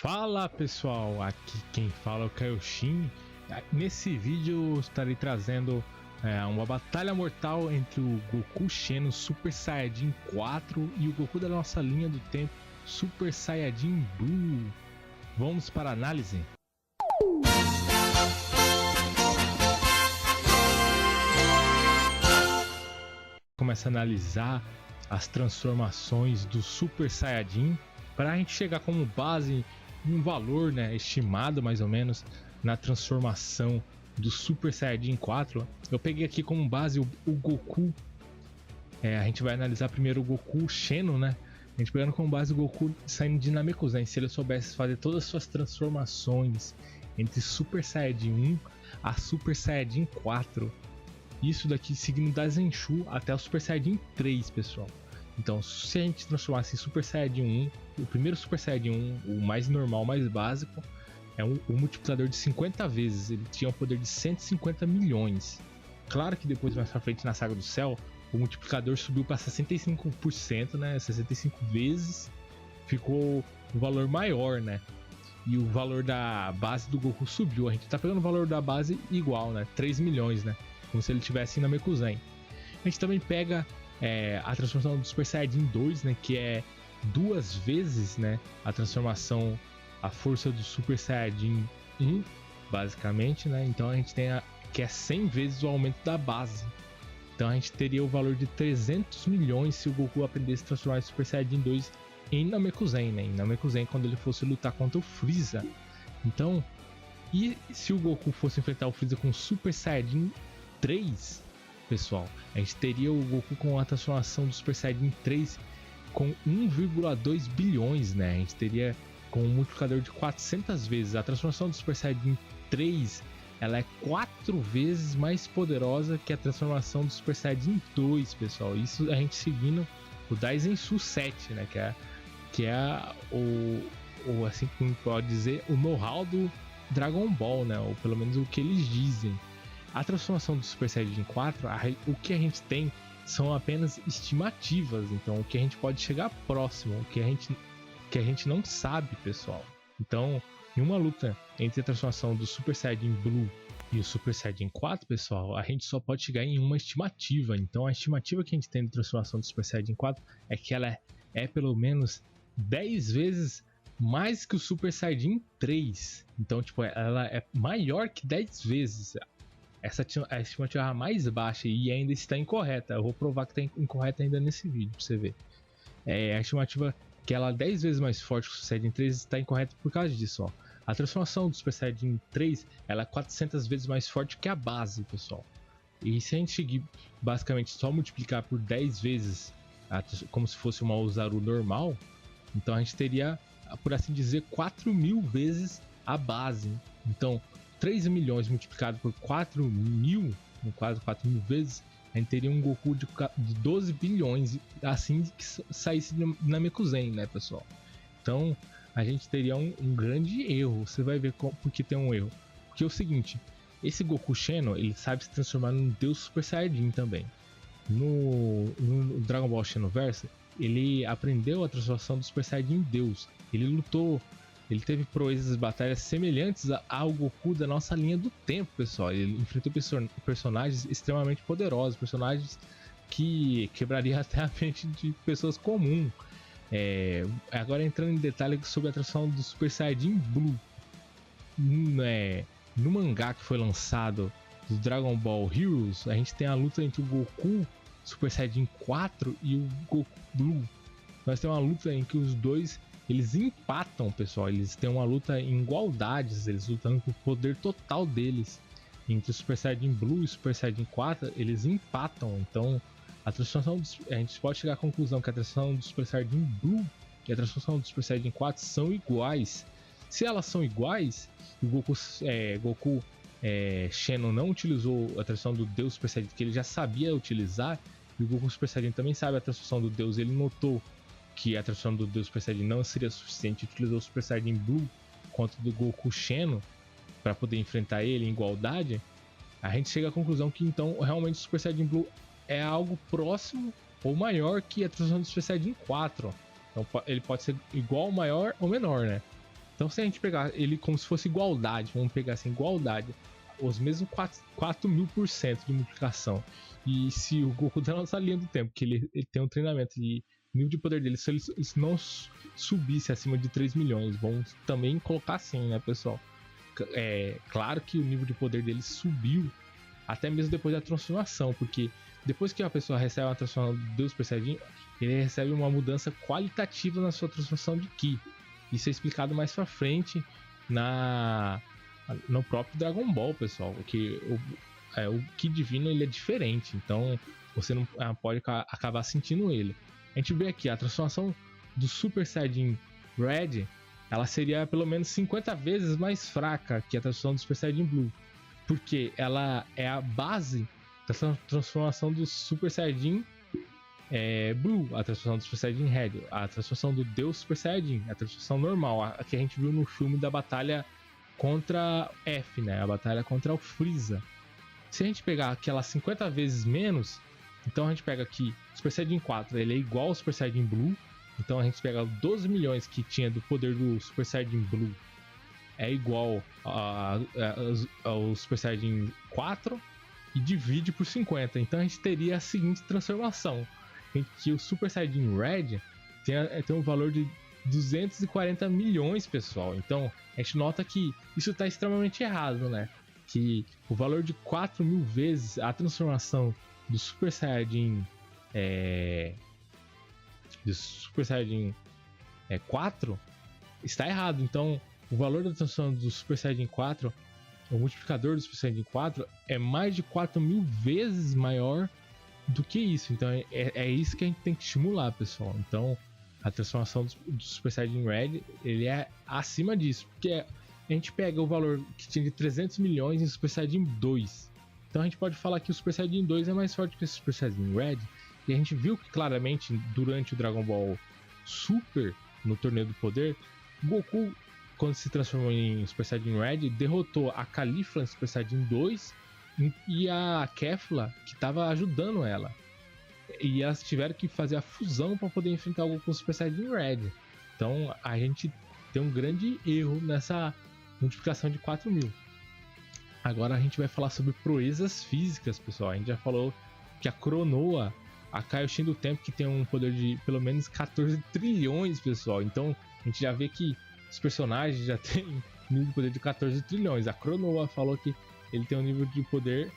Fala pessoal, aqui quem fala é o Kaioshin. Nesse vídeo eu estarei trazendo uma batalha mortal entre o Goku Xeno Super Saiyajin 4 e o Goku da nossa linha do tempo Super Saiyajin Blue. Vamos para a análise. Começa a analisar as transformações do Super Saiyajin para a gente chegar como base um valor, estimado mais ou menos na transformação do Super Saiyajin 4. Eu peguei aqui como base o Goku. A gente vai analisar primeiro o Goku Xeno, A gente pegando como base o Goku saindo de Namekusei. Se ele soubesse fazer todas as suas transformações entre Super Saiyajin 1 a Super Saiyajin 4. Isso daqui seguindo da Zenshu até o Super Saiyajin 3, pessoal. Então, se a gente transformasse em Super Saiyajin 1, o primeiro Super Saiyajin 1, o mais normal, mais básico, é um multiplicador de 50 vezes. Ele tinha um poder de 150 milhões. Claro que depois, mais pra frente, na Saga do Céu, o multiplicador subiu para 65%, 65 vezes. Ficou um valor maior, E o valor da base do Goku subiu. A gente tá pegando o valor da base igual, 3 milhões, Como se ele tivesse na Namekusei. A gente também pega a transformação do Super Saiyajin 2, que é 2 vezes, a transformação, a força do Super Saiyajin 1, basicamente, Então a gente tem que é 100 vezes o aumento da base. Então a gente teria o valor de 300 milhões se o Goku aprendesse a transformar o Super Saiyajin 2 em Namekusei, Em Namekusei, quando ele fosse lutar contra o Freeza. Então, e se o Goku fosse enfrentar o Freeza com o Super Saiyajin 3, pessoal, a gente teria o Goku com a transformação do Super Saiyajin 3 com 1,2 bilhões, A gente teria com um multiplicador de 400 vezes. A transformação do Super Saiyajin 3, ela é 4 vezes mais poderosa que a transformação do Super Saiyajin 2, pessoal. Isso a gente seguindo o Daizenshuu 7, que é o assim como pode dizer, o know-how do Dragon Ball, Ou pelo menos o que eles dizem. A transformação do Super Saiyajin 4, o que a gente tem são apenas estimativas. Então, o que a gente pode chegar próximo, o que a gente não sabe, pessoal. Então, em uma luta entre a transformação do Super Saiyajin Blue e o Super Saiyajin 4, pessoal, a gente só pode chegar em uma estimativa. Então, a estimativa que a gente tem da transformação do Super Saiyajin 4 é que ela é pelo menos 10 vezes mais que o Super Saiyajin 3. Então, ela é maior que 10 vezes. Essa é a estimativa mais baixa e ainda está incorreta. Eu vou provar que está incorreta ainda nesse vídeo, pra você ver. A estimativa que ela é 10 vezes mais forte que o Super Saiyajin 3 está incorreta por causa disso, A transformação do Super Saiyajin 3, ela é 400 vezes mais forte que a base, pessoal. E se a gente seguir, basicamente, só multiplicar por 10 vezes, como se fosse uma Ozaru normal, então a gente teria, por assim dizer, 4.000 vezes a base. Então, 3 milhões multiplicado por 4.000, no quase 4.000 vezes, a gente teria um Goku de 12 bilhões, assim que saísse na Namekusei, pessoal? Então, a gente teria um grande erro. Você vai ver por que tem um erro. Porque é o seguinte, esse Goku Xeno, ele sabe se transformar num Deus Super Saiyajin também. No Dragon Ball Xenoverse, ele aprendeu a transformação do Super Saiyajin Deus. Ele lutou, ele teve proezas e batalhas semelhantes ao Goku da nossa linha do tempo, pessoal. Ele enfrentou personagens extremamente poderosos, personagens que quebrariam até a mente de pessoas comuns. Agora entrando em detalhes sobre a transformação do Super Saiyajin Blue. No mangá que foi lançado do Dragon Ball Heroes, a gente tem a luta entre o Goku Super Saiyajin 4 e o Goku Blue. Nós temos uma luta em que os dois eles empatam, pessoal. Eles têm uma luta em igualdades, eles lutando com o poder total deles. Entre o Super Saiyajin Blue e o Super Saiyajin 4, eles empatam. Então, a gente pode chegar à conclusão que a transformação do Super Saiyajin Blue e a transformação do Super Saiyajin 4 são iguais. Se elas são iguais, e o Goku Xeno não utilizou a transformação do Deus Super Saiyajin, que ele já sabia utilizar, e o Goku Super Saiyajin também sabe a transformação do Deus, ele notou que a transformação do Deus Super Saiyajin não seria suficiente, utilizou o Super Saiyajin Blue contra o do Goku Xeno para poder enfrentar ele em igualdade. A gente chega à conclusão que então realmente o Super Saiyajin Blue é algo próximo ou maior que a transformação do Super Saiyajin 4. Então ele pode ser igual, maior ou menor, Então se a gente pegar ele como se fosse igualdade, vamos pegar assim, igualdade, os mesmos 4.000% de multiplicação. E se o Goku da nossa linha do tempo, que ele tem um treinamento e o nível de poder dele, se ele não subisse acima de 3 milhões, vamos também colocar assim, né, pessoal? É claro que o nível de poder dele subiu até mesmo depois da transformação, porque depois que a pessoa recebe uma transformação do Deus Super Saiyajin, ele recebe uma mudança qualitativa na sua transformação de Ki. Isso é explicado mais pra frente no próprio Dragon Ball, pessoal, que o Ki divino ele é diferente, então você não pode acabar sentindo ele. A gente vê aqui a transformação do Super Saiyajin Red, ela seria pelo menos 50 vezes mais fraca que a transformação do Super Saiyajin Blue, porque ela é a base da transformação do Super Saiyajin Blue, a transformação do Super Saiyajin Red, a transformação do Deus Super Saiyajin, a transformação normal, a que a gente viu no filme da batalha contra F, né? A batalha contra o Freeza. Se a gente pegar aquelas 50 vezes menos, então a gente pega aqui o Super Saiyajin 4, ele é igual ao Super Saiyajin Blue, então a gente pega 12 milhões que tinha do poder do Super Saiyajin Blue, é igual ao Super Saiyajin 4 e divide por 50. Então a gente teria a seguinte transformação, em que o Super Saiyajin Red tem um valor de 240 milhões, pessoal. Então a gente nota que isso está extremamente errado, né? Que o valor de 4.000 vezes a transformação do Super Saiyajin do Super Saiyajin 4 está errado. Então o valor da transformação do Super Saiyajin 4, o multiplicador do Super Saiyajin 4 é mais de 4.000 vezes maior do que isso. Então é isso que a gente tem que estimular, pessoal. Então a transformação do Super Saiyajin Red, ele é acima disso, porque a gente pega o valor que tinha de 300 milhões em Super Saiyajin 2. Então a gente pode falar que o Super Saiyajin 2 é mais forte que o Super Saiyajin Red, e a gente viu que claramente durante o Dragon Ball Super, no Torneio do Poder, Goku, quando se transformou em Super Saiyajin Red, derrotou a Caulifla em Super Saiyajin 2 e a Kefla, que estava ajudando ela. E elas tiveram que fazer a fusão para poder enfrentar o Goku Super Saiyajin Red. Então a gente tem um grande erro nessa multiplicação de 4.000. Agora a gente vai falar sobre proezas físicas, pessoal. A gente já falou que a Cronoa, a Kaioshin do Tempo, que tem um poder de pelo menos 14 trilhões, pessoal. Então a gente já vê que os personagens já têm um nível de poder de 14 trilhões. A Cronoa falou que ele tem um nível de poder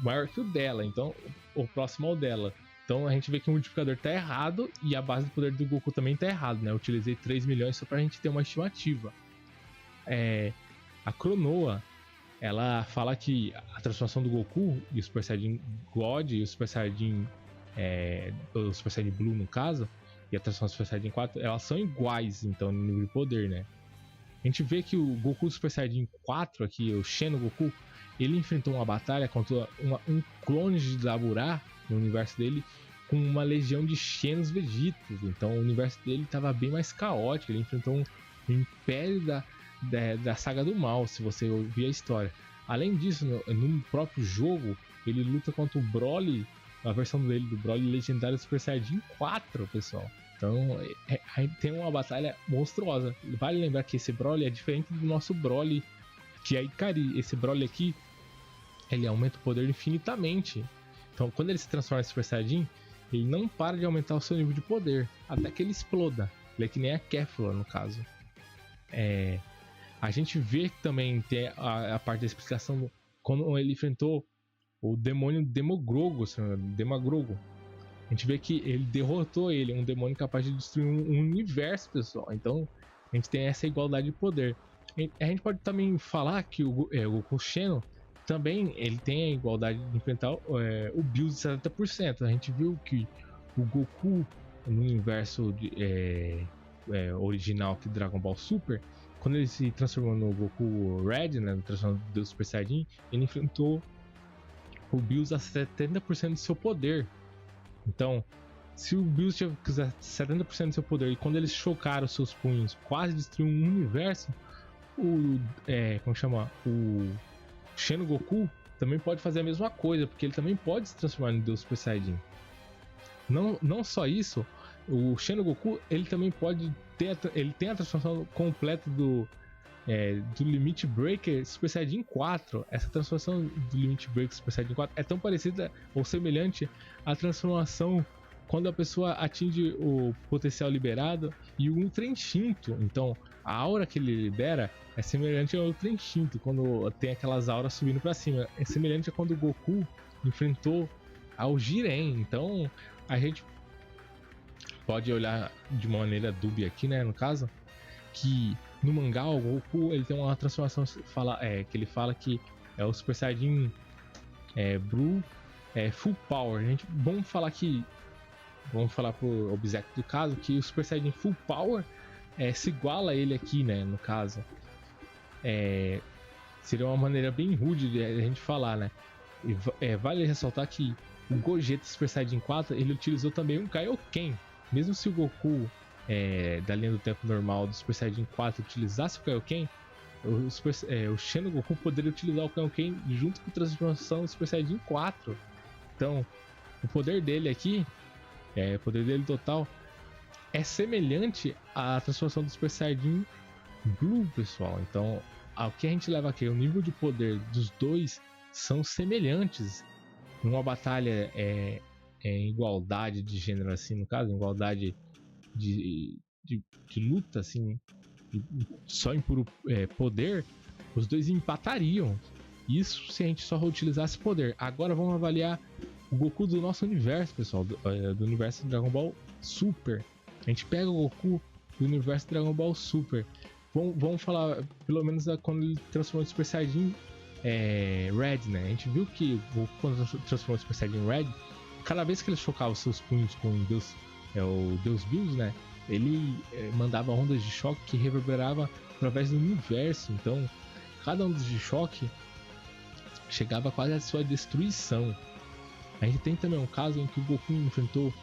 maior que o dela, então o próximo ao dela. Então a gente vê que o multiplicador tá errado e a base do poder do Goku também tá errado, né? Eu utilizei 3 milhões só pra gente ter uma estimativa. A Cronoa, ela fala que a transformação do Goku e o Super Saiyajin God e o Super Saiyajin Blue no caso, e a transformação do Super Saiyajin 4, elas são iguais, então, no nível de poder, né? A gente vê que o Goku do Super Saiyajin 4 aqui, o Xeno Goku, ele enfrentou uma batalha contra um clone de Daburá no universo dele, com uma legião de Xenos Vegitos. Então o universo dele estava bem mais caótico, ele enfrentou um império da saga do mal, se você ouvir a história. Além disso, no próprio jogo, ele luta contra o Broly, a versão dele do Broly legendário Super Saiyajin 4, pessoal. Então tem uma batalha monstruosa. Vale lembrar que esse Broly é diferente do nosso Broly, que é Ikari. Esse Broly aqui, ele aumenta o poder infinitamente. Então quando ele se transforma em Super Saiyajin, ele não para de aumentar o seu nível de poder, até que ele exploda. Ele é que nem a Kefla, no caso. A gente vê que também tem a parte da explicação quando ele enfrentou o demônio Demogrogo. A gente vê que ele derrotou ele, um demônio capaz de destruir um universo, pessoal. Então a gente tem essa igualdade de poder. A gente pode também falar que o Goku Xeno também ele tem a igualdade de enfrentar o Bills de 70%. A gente viu que o Goku no universo original de Dragon Ball Super, quando ele se transformou no Goku Red, né, no transformação do Super Saiyajin, ele enfrentou o Bills a 70% do seu poder. Então, se o Bills tinha 70% do seu poder e quando eles chocaram seus punhos, quase destruiu um universo, o Xeno Goku também pode fazer a mesma coisa, porque ele também pode se transformar no Deus Super Saiyajin. Não só isso, o Xeno Goku ele também pode ele tem a transformação completa do Limit Breaker Super Saiyajin 4. Essa transformação do Limit Breaker Super Saiyajin 4 é tão parecida ou semelhante à transformação quando a pessoa atinge o potencial liberado e o Ultra Instinto. Então, a aura que ele libera é semelhante ao Ultra Instinto, quando tem aquelas auras subindo para cima. É semelhante a quando o Goku enfrentou ao Jiren. Então, a gente pode olhar de uma maneira dúbia aqui, né, no caso, que no mangá o Goku ele tem uma transformação que ele fala que é o Super Saiyajin Blue Full Power. Vamos falar pro obséquio do caso que o Super Saiyajin Full Power se iguala a ele aqui, né, no caso. Seria uma maneira bem rude de a gente falar, né. E vale ressaltar que o Gogeta Super Saiyajin 4 ele utilizou também um Kaioken. Mesmo se o Goku da linha do tempo normal do Super Saiyajin 4 utilizasse o Kaioken, o Shengoku poderia utilizar o Kaioken junto com a transformação do Super Saiyajin 4. Então, o poder dele aqui, o poder dele total, é semelhante à transformação do Super Saiyajin Blue, pessoal. Então, o que a gente leva aqui, o nível de poder dos dois são semelhantes. Numa batalha em igualdade de gênero, assim, no caso, igualdade de luta, assim, só em puro poder, os dois empatariam. Isso se a gente só utilizasse poder. Agora vamos avaliar o Goku do nosso universo, pessoal, do universo Dragon Ball Super. A gente pega o Goku do universo Dragon Ball Super. Vamos falar, pelo menos, quando ele transformou o Super Saiyajin Red, né? A gente viu que o Goku, quando transformou o Super Saiyajin Red, cada vez que ele chocava os seus punhos com o Deus Bills, né? Ele mandava ondas de choque que reverberava através do universo. Então, cada onda de choque chegava quase à sua destruição. A gente tem também um caso em que o Goku enfrentou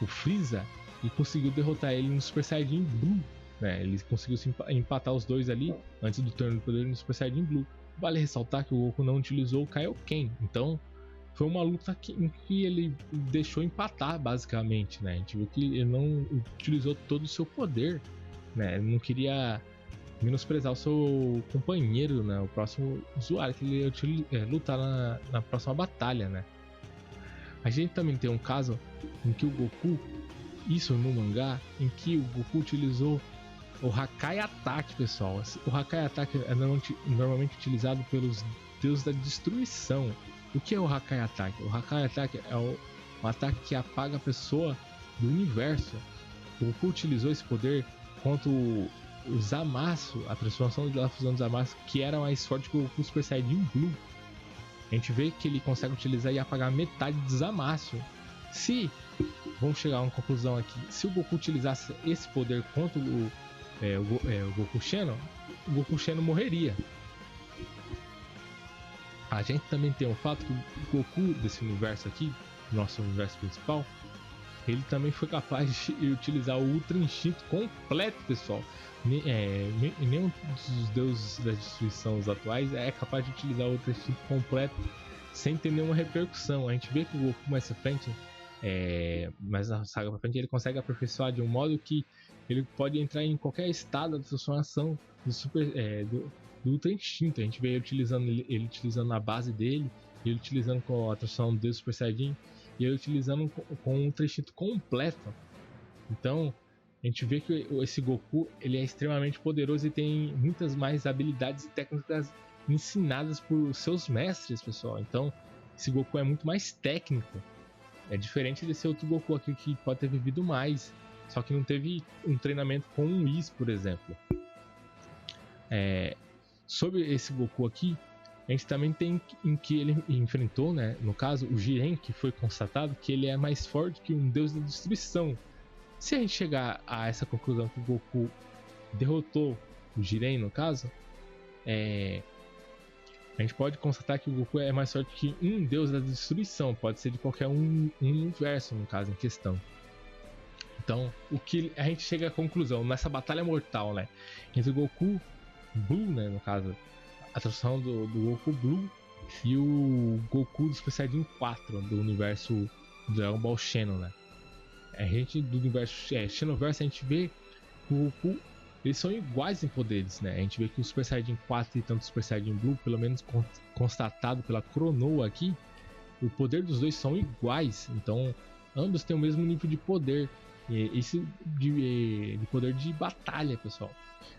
o Freeza e conseguiu derrotar ele no Super Saiyajin Blue, né? Ele conseguiu empatar os dois ali antes do turno do poder no Super Saiyajin Blue. Vale ressaltar que o Goku não utilizou o Kaioken, então foi uma luta em que ele deixou empatar, basicamente, né? A gente viu que ele não utilizou todo o seu poder, né? Ele não queria menosprezar o seu companheiro, né? O próximo usuário que ele ia lutar na próxima batalha, né? A gente também tem um caso em que o Goku, isso no mangá, em que o Goku utilizou o Hakai Attack, pessoal. O Hakai Attack é normalmente utilizado pelos deuses da destruição. O que é o Hakai Attack? O Hakai Attack é um ataque que apaga a pessoa do universo. O Goku utilizou esse poder contra o Zamasu, a transformação da fusão do Zamasu, que era mais forte que o Goku Super Saiyajin Blue. A gente vê que ele consegue utilizar e apagar metade do Zamasu. Vamos chegar a uma conclusão aqui, se o Goku utilizasse esse poder contra o Goku Xeno, o Goku Xeno morreria. A gente também tem o fato que o Goku desse universo aqui, nosso universo principal, ele também foi capaz de utilizar o Ultra Instinto completo, pessoal. Nenhum dos deuses da destruição atuais é capaz de utilizar o Ultra Instinto completo sem ter nenhuma repercussão. A gente vê que o Goku mais à frente, mais na saga pra frente, ele consegue aperfeiçoar de um modo que ele pode entrar em qualquer estado de transformação do Ultra Instinto. A gente vê ele utilizando a base dele, ele utilizando com a transformação do Deus Super Saiyajin e ele utilizando com um Ultra Instinto completo. Então a gente vê que esse Goku ele é extremamente poderoso e tem muitas mais habilidades e técnicas ensinadas por seus mestres, pessoal. Então esse Goku é muito mais técnico. É diferente desse outro Goku aqui que pode ter vivido mais, só que não teve um treinamento com um Whis, por exemplo. Sobre esse Goku aqui, a gente também tem em que ele enfrentou, né, no caso, o Jiren, que foi constatado que ele é mais forte que um deus da destruição. Se a gente chegar a essa conclusão que o Goku derrotou o Jiren, no caso, a gente pode constatar que o Goku é mais forte que um deus da destruição, pode ser de qualquer universo, no caso em questão. Então, o que a gente chega à conclusão nessa batalha mortal, né, entre o Goku Blue, né, no caso, a transformação do Goku Blue e o Goku do Super Saiyajin 4 do universo Dragon Ball Xeno, né? a gente do universo Xenoverse, a gente vê que o Goku, eles são iguais em poderes, né? A gente vê que o Super Saiyajin 4 e tanto o Super Saiyajin Blue, pelo menos constatado pela Chronoa aqui, o poder dos dois são iguais, então ambos têm o mesmo nível de poder, esse de poder de batalha, pessoal.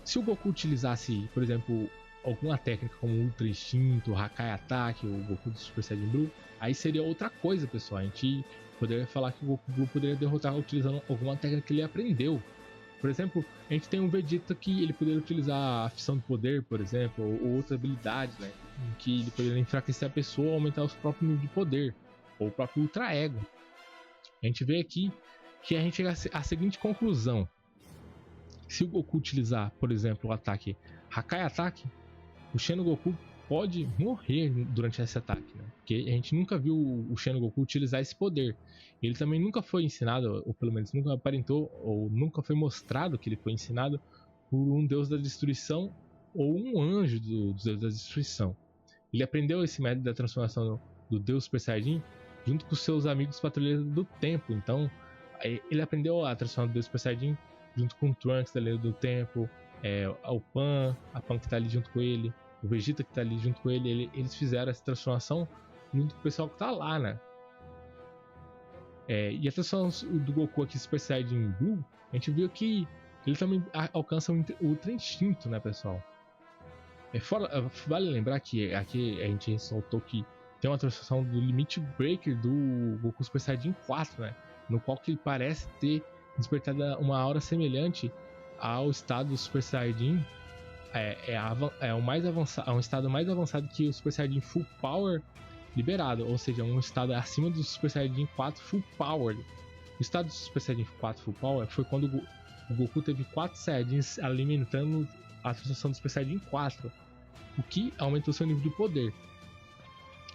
Se o Goku utilizasse, por exemplo, alguma técnica como Ultra Instinto, Hakai Attack, o Goku do Super Saiyajin Blue, aí seria outra coisa, pessoal. A gente poderia falar que o Goku Blue poderia derrotar utilizando alguma técnica que ele aprendeu. Por exemplo, a gente tem um Vegeta que ele poderia utilizar a fissão de poder, por exemplo, ou outra habilidade, né? Em que ele poderia enfraquecer a pessoa ou aumentar o próprio nível de poder, ou o próprio Ultra Ego. A gente vê aqui que a gente chega à seguinte conclusão. Se o Goku utilizar, por exemplo, o ataque Hakai Attack, o Shengoku pode morrer durante esse ataque, né? Porque a gente nunca viu o Shengoku utilizar esse poder. Ele também nunca foi ensinado, ou pelo menos nunca aparentou, ou nunca foi mostrado que ele foi ensinado por um deus da destruição ou um anjo dos deuses da destruição. Ele aprendeu esse método da transformação do deus Super Saiyajin junto com seus amigos patrulheiros do tempo. Então, ele aprendeu a transformação do deus Super Saiyajin junto com o Trunks da Lei do Tempo, o Pan, a Pan que tá ali junto com ele, o Vegeta que tá ali junto com ele, eles fizeram essa transformação junto com o pessoal que tá lá, né? E a transformação do Goku aqui Super Saiyajin Blue, a gente viu que ele também alcança o Ultra Instinto, né, pessoal? Vale lembrar que aqui a gente ressaltou que tem uma transformação do Limit Breaker do Goku Super Saiyajin 4, né? No qual que ele parece ter despertado uma aura semelhante ao estado do Super Saiyajin. Um estado mais avançado que o Super Saiyajin Full Power liberado, ou seja, um estado acima do Super Saiyajin 4 Full Power. O estado do Super Saiyajin 4 Full Power foi quando o Goku teve 4 Saiyajins alimentando a transformação do Super Saiyajin 4, o que aumentou seu nível de poder.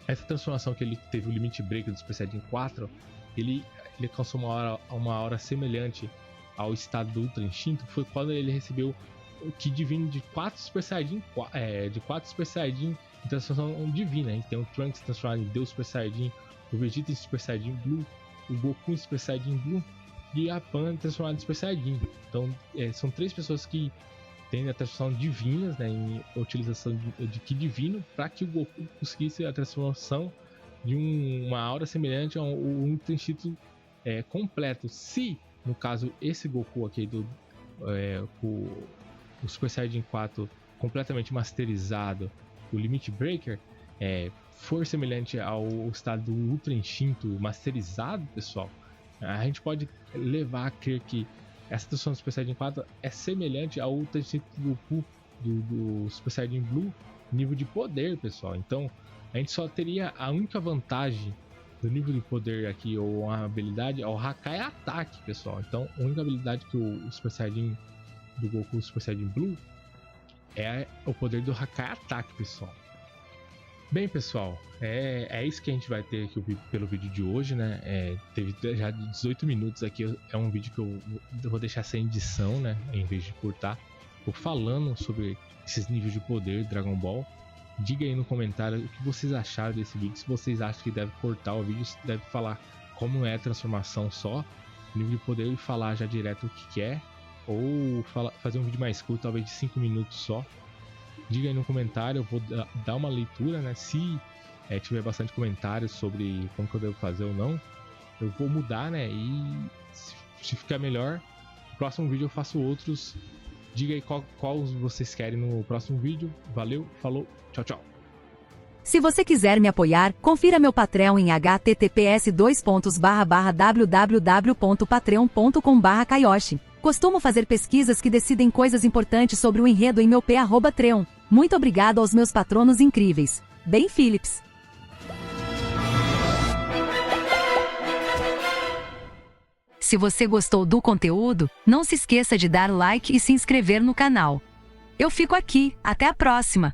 Essa transformação que ele teve, o Limit Break do Super Saiyajin 4, ele alcançou uma aura semelhante ao estado do Ultra Instinto, foi quando ele recebeu o Ki Divino de 4 Super Saiyajin, em transformação divina. A gente tem o Trunks transformado em Deus Super Saiyajin, o Vegeta em Super Saiyajin Blue, o Goku em Super Saiyajin Blue e a Pan transformada em Super Saiyajin. Então, são 3 pessoas que têm a transformação divinas, né, em utilização de Ki Divino, para que o Goku conseguisse a transformação de uma aura semelhante ao Ultra Instinto completo. Se, no caso, esse Goku aqui o Super Saiyajin 4 completamente masterizado, o Limit Breaker, for semelhante ao estado do Ultra Instinto masterizado, pessoal, a gente pode levar a crer que essa transformação do Super Saiyajin 4 é semelhante ao Ultra Instinto do Super Saiyajin Blue nível de poder, pessoal. Então, a gente só teria a única vantagem do nível de poder aqui, ou a habilidade, é o Hakai Attack, pessoal. Então, a única habilidade que o Super Saiyajin do Goku Super Saiyajin Blue é o poder do Hakai Attack, pessoal. Bem, pessoal, é isso que a gente vai ter aqui pelo vídeo de hoje, né? Teve já 18 minutos aqui, é um vídeo que eu vou deixar sem edição, né? Em vez de cortar, vou falando sobre esses níveis de poder de Dragon Ball. Diga aí no comentário o que vocês acharam desse vídeo, se vocês acham que deve cortar o vídeo, se deve falar como é a transformação só, nível de poder, e falar já direto o que é, ou fazer um vídeo mais curto, talvez de 5 minutos só. Diga aí no comentário, eu vou dar uma leitura, né? Se tiver bastante comentários sobre como que eu devo fazer ou não, eu vou mudar, né? E se ficar melhor, no próximo vídeo eu faço outros. Diga aí qual vocês querem no próximo vídeo. Valeu, falou, tchau, tchau. Se você quiser me apoiar, confira meu Patreon em https://www.patreon.com/kaioshi. Costumo fazer pesquisas que decidem coisas importantes sobre o enredo em meu p@treon. Muito obrigado aos meus patronos incríveis. Bem Phillips. Se você gostou do conteúdo, não se esqueça de dar like e se inscrever no canal. Eu fico aqui, até a próxima!